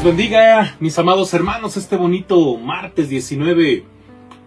Les bendiga, mis amados hermanos, este bonito martes 19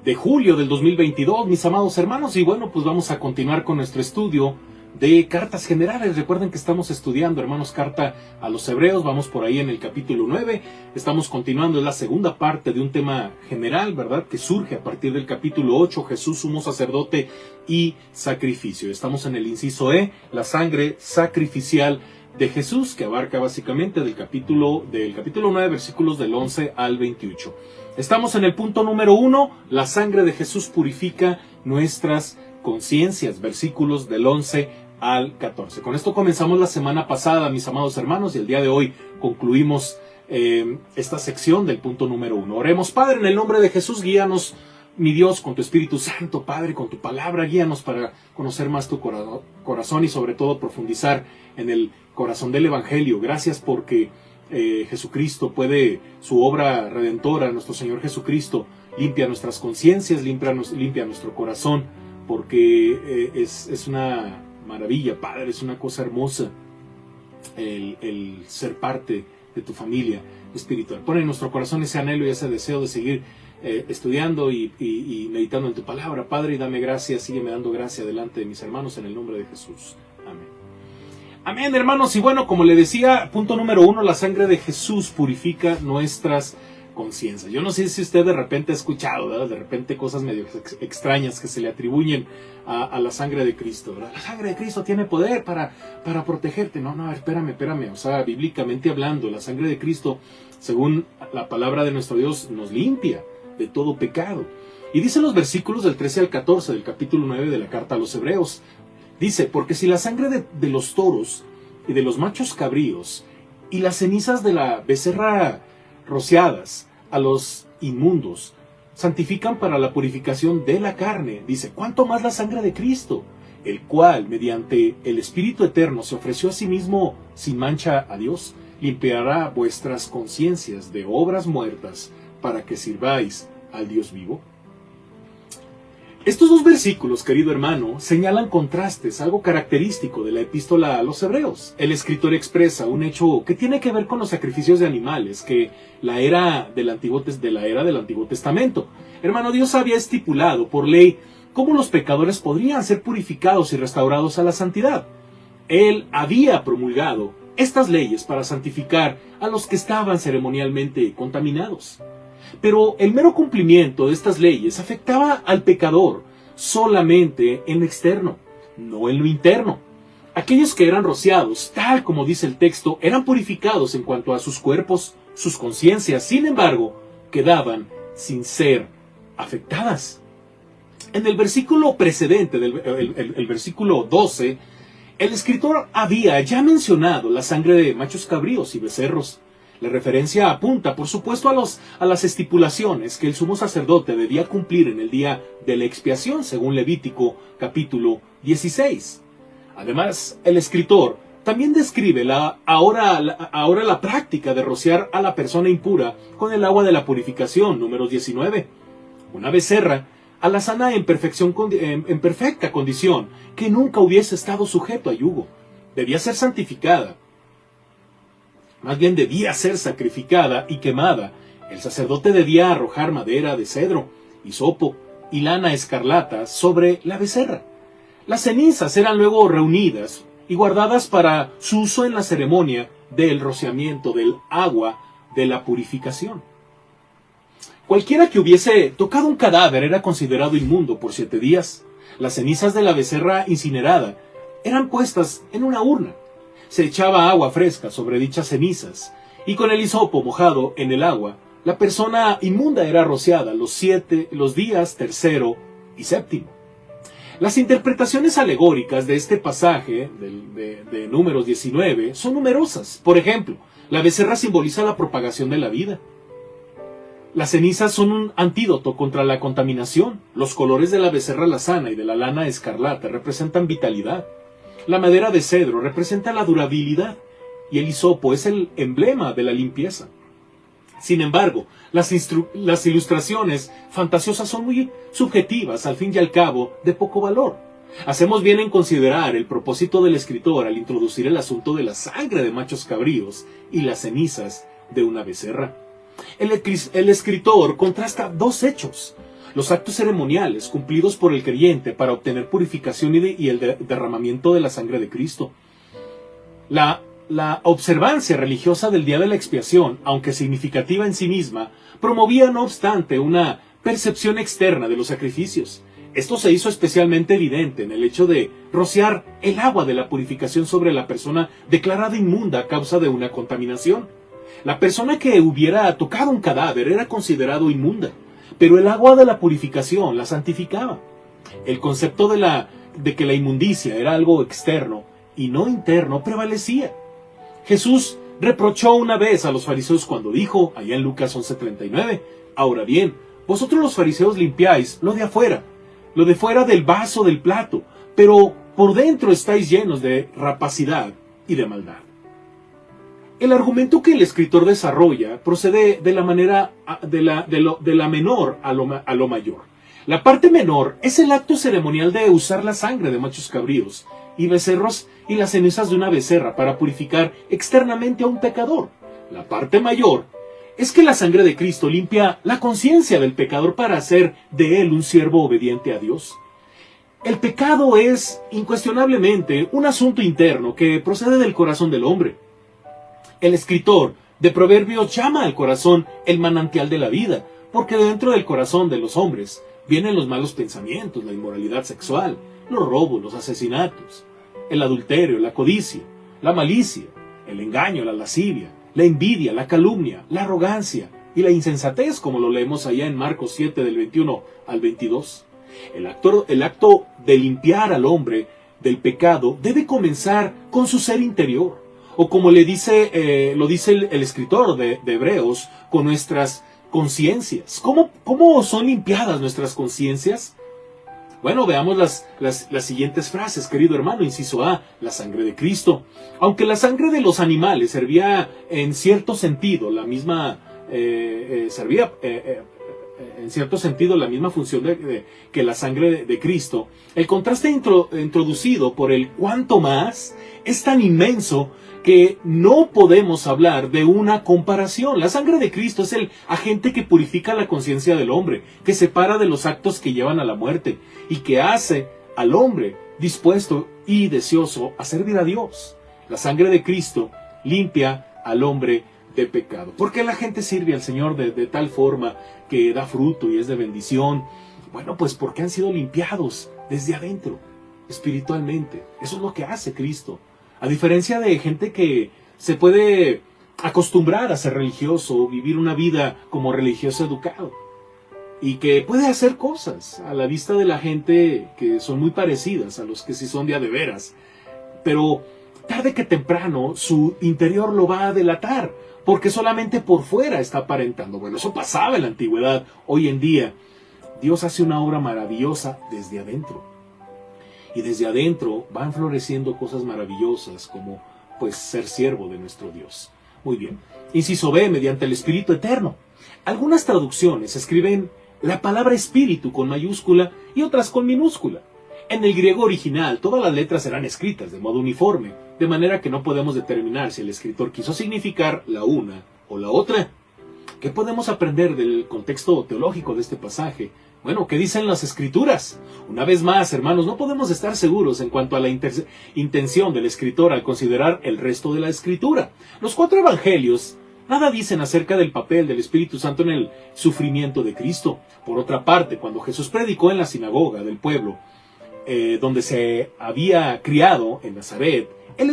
de julio del 2022, mis amados hermanos. Y bueno, pues vamos a continuar con nuestro estudio de cartas generales. Recuerden que estamos estudiando, hermanos, carta a los hebreos. Vamos por ahí en el capítulo 9. Estamos continuando, es la segunda parte de un tema general, ¿verdad?, que surge a partir del capítulo 8, Jesús, sumo sacerdote y sacrificio. Estamos en el inciso E, la sangre sacrificial de Jesús, que abarca básicamente del capítulo 9, versículos del 11 al 28. Estamos en el punto número 1, la sangre de Jesús purifica nuestras conciencias, versículos del 11 al 14. Con esto comenzamos la semana pasada, mis amados hermanos, y el día de hoy concluimos esta sección del punto número 1. Oremos. Padre, en el nombre de Jesús, guíanos, mi Dios, con tu Espíritu Santo, Padre, con tu palabra, guíanos para conocer más tu corazón y sobre todo profundizar en el corazón del Evangelio. Gracias porque Jesucristo puede, su obra redentora, nuestro Señor Jesucristo, limpia nuestras conciencias, limpia nuestro corazón, porque es una maravilla, Padre, es una cosa hermosa el ser parte de tu familia espiritual. Pon en nuestro corazón ese anhelo y ese deseo de seguir estudiando y meditando en tu palabra, Padre, y dame gracia, sígueme dando gracia delante de mis hermanos en el nombre de Jesús. Amén. Amén, hermanos. Y bueno, como le decía, punto número 1, la sangre de Jesús purifica nuestras conciencias. Yo no sé si usted de repente ha escuchado, ¿verdad?, de repente cosas medio extrañas que se le atribuyen a la sangre de Cristo, ¿verdad? La sangre de Cristo tiene poder para protegerte. No, espérame. O sea, bíblicamente hablando, la sangre de Cristo, según la palabra de nuestro Dios, nos limpia de todo pecado. Y dice los versículos del 13 al 14 del capítulo 9 de la carta a los hebreos. Dice, porque si la sangre de los toros y de los machos cabríos y las cenizas de la becerra rociadas a los inmundos santifican para la purificación de la carne, dice, ¿cuánto más la sangre de Cristo, el cual mediante el Espíritu Eterno se ofreció a sí mismo sin mancha a Dios, limpiará vuestras conciencias de obras muertas para que sirváis al Dios vivo? Estos dos versículos, querido hermano, señalan contrastes, algo característico de la epístola a los hebreos. El escritor expresa un hecho que tiene que ver con los sacrificios de animales, que de la era del Antiguo Testamento. Hermano, Dios había estipulado por ley cómo los pecadores podrían ser purificados y restaurados a la santidad. Él había promulgado estas leyes para santificar a los que estaban ceremonialmente contaminados. Pero el mero cumplimiento de estas leyes afectaba al pecador solamente en lo externo, no en lo interno. Aquellos que eran rociados, tal como dice el texto, eran purificados en cuanto a sus cuerpos, sus conciencias, sin embargo, quedaban sin ser afectadas. En el versículo precedente, el versículo 12, el escritor había ya mencionado la sangre de machos cabríos y becerros. La referencia apunta, por supuesto, a las estipulaciones que el sumo sacerdote debía cumplir en el día de la expiación, según Levítico capítulo 16. Además, el escritor también describe ahora la práctica de rociar a la persona impura con el agua de la purificación, números 19. Una becerra alazana en perfecta condición, que nunca hubiese estado sujeto a yugo, debía ser santificada. Más bien debía ser sacrificada y quemada. El sacerdote debía arrojar madera de cedro, hisopo y lana escarlata sobre la becerra. Las cenizas eran luego reunidas y guardadas para su uso en la ceremonia del rociamiento del agua de la purificación. Cualquiera que hubiese tocado un cadáver era considerado inmundo por 7 días. Las cenizas de la becerra incinerada eran puestas en una urna. Se echaba agua fresca sobre dichas cenizas, y con el hisopo mojado en el agua, la persona inmunda era rociada los días tercero y séptimo. Las interpretaciones alegóricas de este pasaje de Números 19 son numerosas. Por ejemplo, la becerra simboliza la propagación de la vida. Las cenizas son un antídoto contra la contaminación. Los colores de la becerra alazana y de la lana escarlata representan vitalidad. La madera de cedro representa la durabilidad y el hisopo es el emblema de la limpieza. Sin embargo, las ilustraciones fantasiosas son muy subjetivas, al fin y al cabo, de poco valor. Hacemos bien en considerar el propósito del escritor al introducir el asunto de la sangre de machos cabríos y las cenizas de una becerra. El escritor contrasta dos hechos: los actos ceremoniales cumplidos por el creyente para obtener purificación y el derramamiento de la sangre de Cristo. La observancia religiosa del día de la expiación, aunque significativa en sí misma, promovía no obstante una percepción externa de los sacrificios. Esto se hizo especialmente evidente en el hecho de rociar el agua de la purificación sobre la persona declarada inmunda a causa de una contaminación. La persona que hubiera tocado un cadáver era considerado inmunda, pero el agua de la purificación la santificaba. El concepto de que la inmundicia era algo externo y no interno prevalecía. Jesús reprochó una vez a los fariseos cuando dijo, allá en Lucas 11:39, ahora bien, vosotros los fariseos limpiáis lo de fuera del vaso del plato, pero por dentro estáis llenos de rapacidad y de maldad. El argumento que el escritor desarrolla procede de la manera de la menor a lo mayor. La parte menor es el acto ceremonial de usar la sangre de machos cabríos y becerros y las cenizas de una becerra para purificar externamente a un pecador. La parte mayor es que la sangre de Cristo limpia la conciencia del pecador para hacer de él un siervo obediente a Dios. El pecado es incuestionablemente un asunto interno que procede del corazón del hombre. El escritor de Proverbios llama al corazón el manantial de la vida, porque dentro del corazón de los hombres vienen los malos pensamientos, la inmoralidad sexual, los robos, los asesinatos, el adulterio, la codicia, la malicia, el engaño, la lascivia, la envidia, la calumnia, la arrogancia y la insensatez, como lo leemos allá en Marcos 7 del 21 al 22. El acto de limpiar al hombre del pecado debe comenzar con su ser interior, o como lo dice el escritor de Hebreos, con nuestras conciencias. ¿Cómo son limpiadas nuestras conciencias? Bueno, veamos las siguientes frases, querido hermano. Inciso A, la sangre de Cristo. Aunque la sangre de los animales servía en cierto sentido la misma función que la sangre de Cristo, el contraste introducido por el cuanto más es tan inmenso que no podemos hablar de una comparación. La sangre de Cristo es el agente que purifica la conciencia del hombre, que separa de los actos que llevan a la muerte y que hace al hombre dispuesto y deseoso a servir a Dios. La sangre de Cristo limpia al hombre de pecado. ¿Por qué la gente sirve al Señor de tal forma que da fruto y es de bendición? Bueno, pues porque han sido limpiados desde adentro, espiritualmente. Eso es lo que hace Cristo. A diferencia de gente que se puede acostumbrar a ser religioso, vivir una vida como religioso educado, y que puede hacer cosas a la vista de la gente que son muy parecidas a los que sí son de a de veras, pero tarde que temprano su interior lo va a delatar, porque solamente por fuera está aparentando. Bueno, eso pasaba en la antigüedad. Hoy en día Dios hace una obra maravillosa desde adentro. Y desde adentro van floreciendo cosas maravillosas como pues ser siervo de nuestro Dios. Muy bien. Inciso B, mediante el Espíritu Eterno. Algunas traducciones escriben la palabra espíritu con mayúscula y otras con minúscula. En el griego original todas las letras eran escritas de modo uniforme, de manera que no podemos determinar si el escritor quiso significar la una o la otra. ¿Qué podemos aprender del contexto teológico de este pasaje? Bueno, ¿qué dicen las Escrituras? Una vez más, hermanos, no podemos estar seguros en cuanto a la intención del escritor al considerar el resto de la Escritura. Los 4 evangelios nada dicen acerca del papel del Espíritu Santo en el sufrimiento de Cristo. Por otra parte, cuando Jesús predicó en la sinagoga del pueblo, donde se había criado en Nazaret, él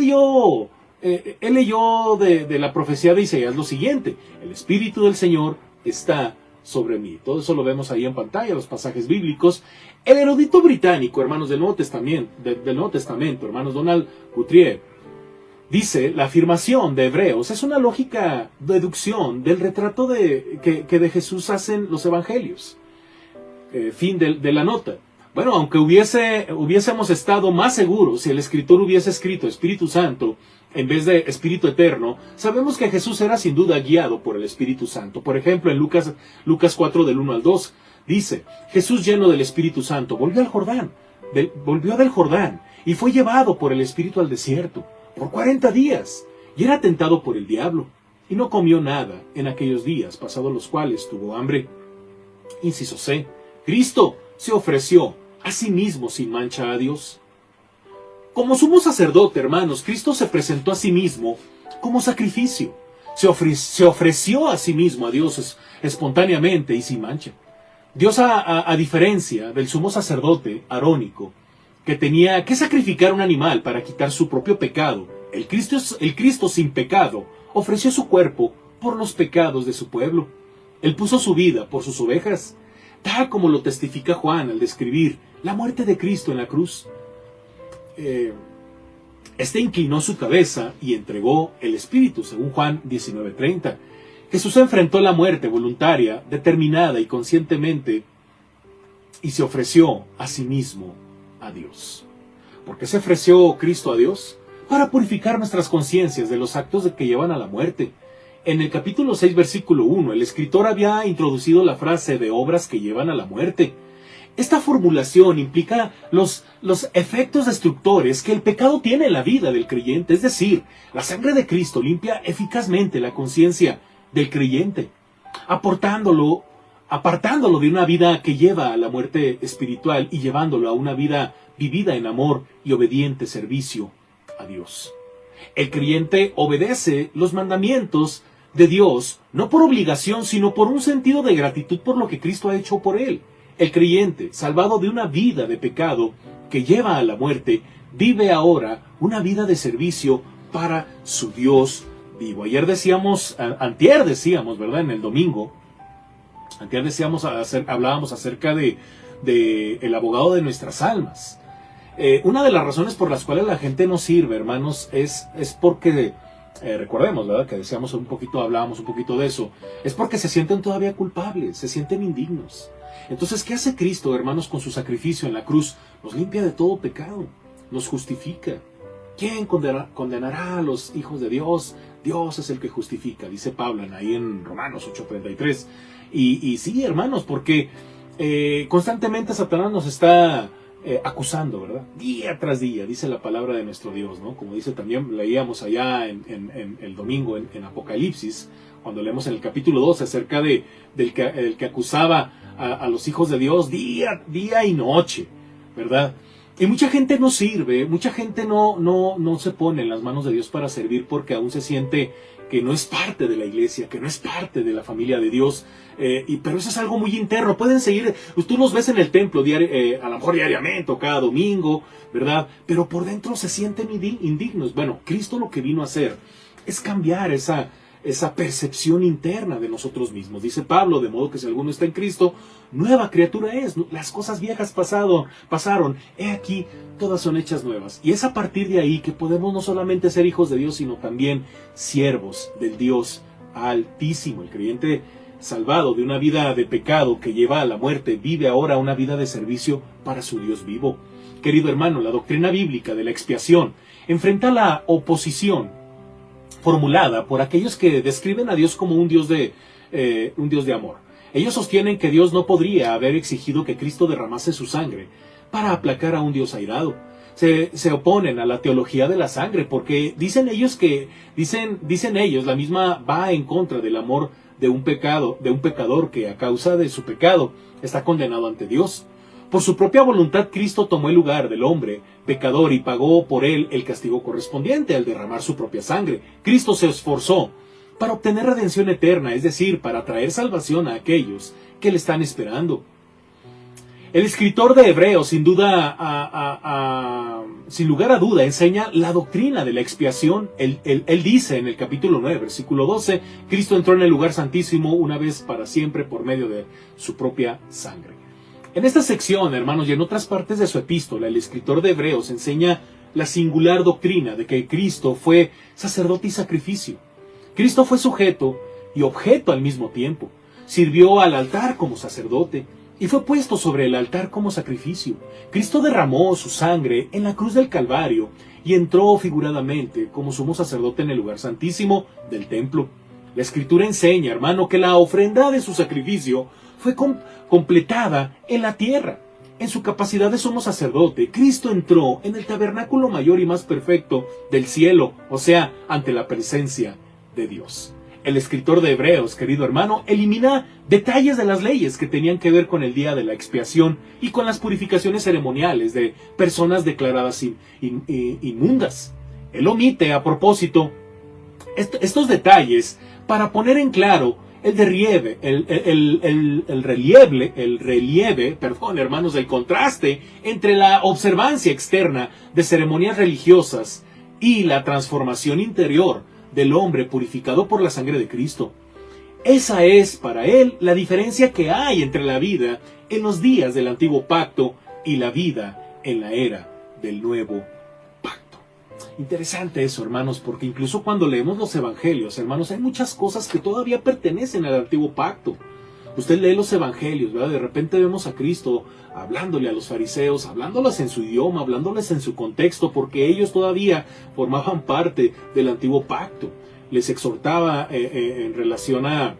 leyó de la profecía de Isaías lo siguiente: el Espíritu del Señor está sobre mí. Todo eso lo vemos ahí en pantalla, los pasajes bíblicos. El erudito británico, hermanos del Nuevo Testamento, hermanos Donald Guthrie, dice: la afirmación de Hebreos es una lógica deducción del retrato que de Jesús hacen los evangelios. Fin de la nota. Bueno, aunque hubiésemos estado más seguros si el escritor hubiese escrito Espíritu Santo en vez de Espíritu Eterno, sabemos que Jesús era sin duda guiado por el Espíritu Santo. Por ejemplo, en Lucas 4 del 1 al 2, dice: Jesús, lleno del Espíritu Santo, volvió del Jordán y fue llevado por el Espíritu al desierto por 40 días y era tentado por el diablo. y no comió nada en aquellos días, pasados los cuales tuvo hambre. Inciso C. Cristo se ofreció a sí mismo sin mancha a Dios. Como sumo sacerdote, hermanos, Cristo se presentó a sí mismo como sacrificio. Se ofreció a sí mismo a Dios espontáneamente y sin mancha. Dios, a diferencia del sumo sacerdote arónico, que tenía que sacrificar un animal para quitar su propio pecado, el Cristo sin pecado ofreció su cuerpo por los pecados de su pueblo. Él puso su vida por sus ovejas, tal como lo testifica Juan al describir la muerte de Cristo en la cruz. Este inclinó su cabeza y entregó el Espíritu, según Juan 19:30. Jesús enfrentó la muerte voluntaria, determinada y conscientemente, y se ofreció a sí mismo a Dios. ¿Por qué se ofreció Cristo a Dios? Para purificar nuestras conciencias de los actos que llevan a la muerte. En el capítulo 6, versículo 1, el escritor había introducido la frase de obras que llevan a la muerte. Esta formulación implica los efectos destructores que el pecado tiene en la vida del creyente, es decir, la sangre de Cristo limpia eficazmente la conciencia del creyente, apartándolo de una vida que lleva a la muerte espiritual y llevándolo a una vida vivida en amor y obediente servicio a Dios. El creyente obedece los mandamientos de Dios, no por obligación, sino por un sentido de gratitud por lo que Cristo ha hecho por él. El creyente, salvado de una vida de pecado que lleva a la muerte, vive ahora una vida de servicio para su Dios vivo. Antier decíamos, ¿verdad? En el domingo, hablábamos acerca de el abogado de nuestras almas. Una de las razones por las cuales la gente no sirve, hermanos, es porque, recordemos, ¿verdad? Que hablábamos un poquito de eso, es porque se sienten todavía culpables, se sienten indignos. Entonces, ¿qué hace Cristo, hermanos, con su sacrificio en la cruz? Nos limpia de todo pecado, nos justifica. ¿Quién condenará a los hijos de Dios? Dios es el que justifica, dice Pablo ahí en Romanos 8:33. Y sí, hermanos, porque constantemente Satanás nos está acusando, ¿verdad? Día tras día, dice la palabra de nuestro Dios, ¿no? Como dice también, leíamos allá en el domingo en Apocalipsis, cuando leemos en el capítulo 12 acerca del que acusaba a los hijos de Dios día y noche, ¿verdad? Y mucha gente no sirve, mucha gente no se pone en las manos de Dios para servir porque aún se siente que no es parte de la iglesia, que no es parte de la familia de Dios, pero eso es algo muy interno. Pueden seguir, tú los ves en el templo a lo mejor diariamente o cada domingo, ¿verdad? Pero por dentro se sienten indignos. Bueno, Cristo lo que vino a hacer es cambiar esa percepción interna de nosotros mismos. Dice Pablo, de modo que si alguno está en Cristo, nueva criatura es. Las cosas viejas pasaron, he aquí, todas son hechas nuevas. Y es a partir de ahí que podemos no solamente ser hijos de Dios, sino también siervos del Dios Altísimo. El creyente salvado de una vida de pecado que lleva a la muerte, vive ahora una vida de servicio para su Dios vivo. Querido hermano, la doctrina bíblica de la expiación enfrenta la oposición formulada por aquellos que describen a Dios como un Dios de amor. Ellos sostienen que Dios no podría haber exigido que Cristo derramase su sangre para aplacar a un Dios airado. Se oponen a la teología de la sangre porque dicen ellos, la misma va en contra del amor de un pecador que a causa de su pecado está condenado ante Dios. Por su propia voluntad, Cristo tomó el lugar del hombre pecador y pagó por él el castigo correspondiente al derramar su propia sangre. Cristo se esforzó para obtener redención eterna, es decir, para traer salvación a aquellos que le están esperando. El escritor de Hebreos, sin lugar a duda, enseña la doctrina de la expiación. Él dice en el capítulo 9, versículo 12, Cristo entró en el lugar santísimo una vez para siempre por medio de su propia sangre. En esta sección, hermanos, y en otras partes de su epístola, el escritor de Hebreos enseña la singular doctrina de que Cristo fue sacerdote y sacrificio. Cristo fue sujeto y objeto al mismo tiempo. Sirvió al altar como sacerdote y fue puesto sobre el altar como sacrificio. Cristo derramó su sangre en la cruz del Calvario y entró figuradamente como sumo sacerdote en el lugar santísimo del templo. La Escritura enseña, hermano, que la ofrenda de su sacrificio fue completada en la tierra. En su capacidad de sumo sacerdote, Cristo entró en el tabernáculo mayor y más perfecto del cielo, o sea, ante la presencia de Dios. el escritor de Hebreos, querido hermano, elimina detalles de las leyes que tenían que ver con el día de la expiación y con las purificaciones ceremoniales de personas declaradas inmundas. Él omite a propósito estos detalles para poner en claro el relieve, hermanos, el contraste entre la observancia externa de ceremonias religiosas y la transformación interior del hombre purificado por la sangre de Cristo. Esa es para él la diferencia que hay entre la vida en los días del antiguo pacto y la vida en la era del nuevo pacto. Interesante eso, hermanos, porque incluso cuando leemos los evangelios, hermanos, hay muchas cosas que todavía pertenecen al antiguo pacto. Usted lee los evangelios, ¿verdad? De repente vemos a Cristo hablándole a los fariseos, hablándoles en su idioma, hablándoles en su contexto, porque ellos todavía formaban parte del antiguo pacto. Les exhortaba en relación a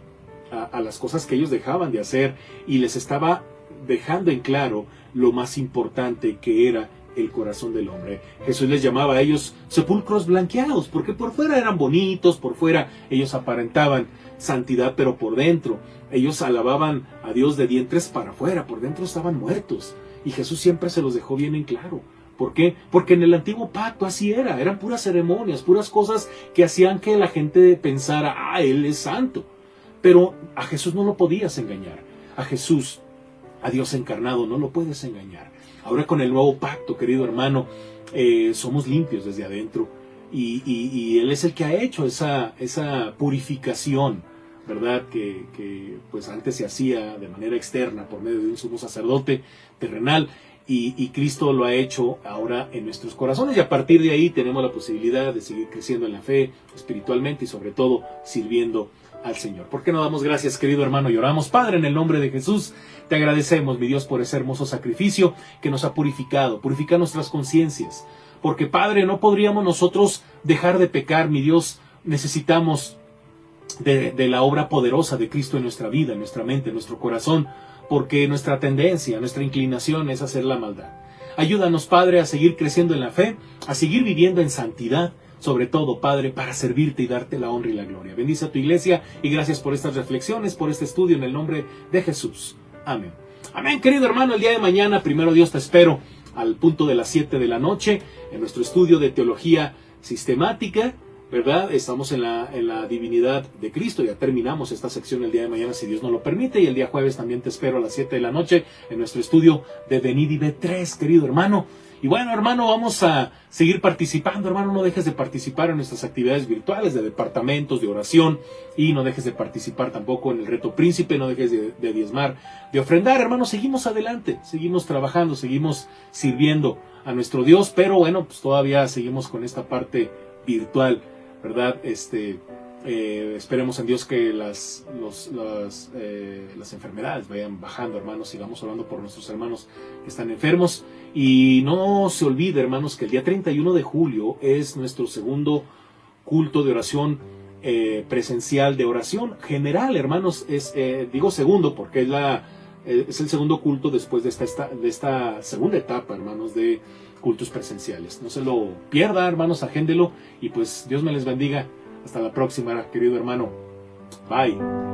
las cosas que ellos dejaban de hacer y les estaba dejando en claro lo más importante que era el corazón del hombre. Jesús les llamaba a ellos sepulcros blanqueados, porque por fuera eran bonitos, por fuera ellos aparentaban santidad, pero por dentro ellos alababan a Dios de dientes para afuera, por dentro estaban muertos. Y Jesús siempre se los dejó bien en claro. ¿Por qué? Porque en el antiguo pacto así eran puras ceremonias, puras cosas que hacían que la gente pensara, Él es santo. Pero a Jesús no lo podías engañar. A Jesús, a Dios encarnado, no lo puedes engañar. Ahora con el nuevo pacto, querido hermano, somos limpios desde adentro. Y Él es el que ha hecho esa purificación, ¿verdad? Que pues antes se hacía de manera externa por medio de un sumo sacerdote terrenal. Y Cristo lo ha hecho ahora en nuestros corazones. Y a partir de ahí tenemos la posibilidad de seguir creciendo en la fe, espiritualmente y sobre todo sirviendo al Señor. ¿Por qué no damos gracias, querido hermano? Y oramos. Padre, en el nombre de Jesús, te agradecemos, mi Dios, por ese hermoso sacrificio que nos ha purificado. Purifica nuestras conciencias. Porque, Padre, no podríamos nosotros dejar de pecar, mi Dios. Necesitamos de la obra poderosa de Cristo en nuestra vida, en nuestra mente, en nuestro corazón. Porque nuestra tendencia, nuestra inclinación es hacer la maldad. Ayúdanos, Padre, a seguir creciendo en la fe, a seguir viviendo en santidad, sobre todo, Padre, para servirte y darte la honra y la gloria. Bendice a tu iglesia y gracias por estas reflexiones, por este estudio en el nombre de Jesús. Amén. Amén, querido hermano. El día de mañana, primero Dios, te espero al punto de las 7 de la noche en nuestro estudio de teología sistemática, ¿verdad? Estamos en la divinidad de Cristo. Ya terminamos esta sección el día de mañana, si Dios nos lo permite. Y el día jueves también te espero a las 7 de la noche en nuestro estudio de Venid y Ved 3, querido hermano. Y bueno, hermano, vamos a seguir participando. Hermano, no dejes de participar en nuestras actividades virtuales de departamentos de oración. Y no dejes de participar tampoco en el reto príncipe. No dejes de diezmar, de ofrendar. Hermano, seguimos adelante. Seguimos trabajando, seguimos sirviendo a nuestro Dios. Pero bueno, pues todavía seguimos con esta parte virtual, ¿verdad? Esperemos en Dios que las enfermedades vayan bajando, hermanos. Sigamos orando por nuestros hermanos que están enfermos. Y no se olvide, hermanos, que el día 31 de julio es nuestro segundo culto de oración presencial, de oración general, hermanos. Digo segundo porque es el segundo culto después de esta segunda etapa, hermanos, de cultos presenciales. No se lo pierda, hermanos, agéndelo y pues Dios me les bendiga. Hasta la próxima, querido hermano. Bye.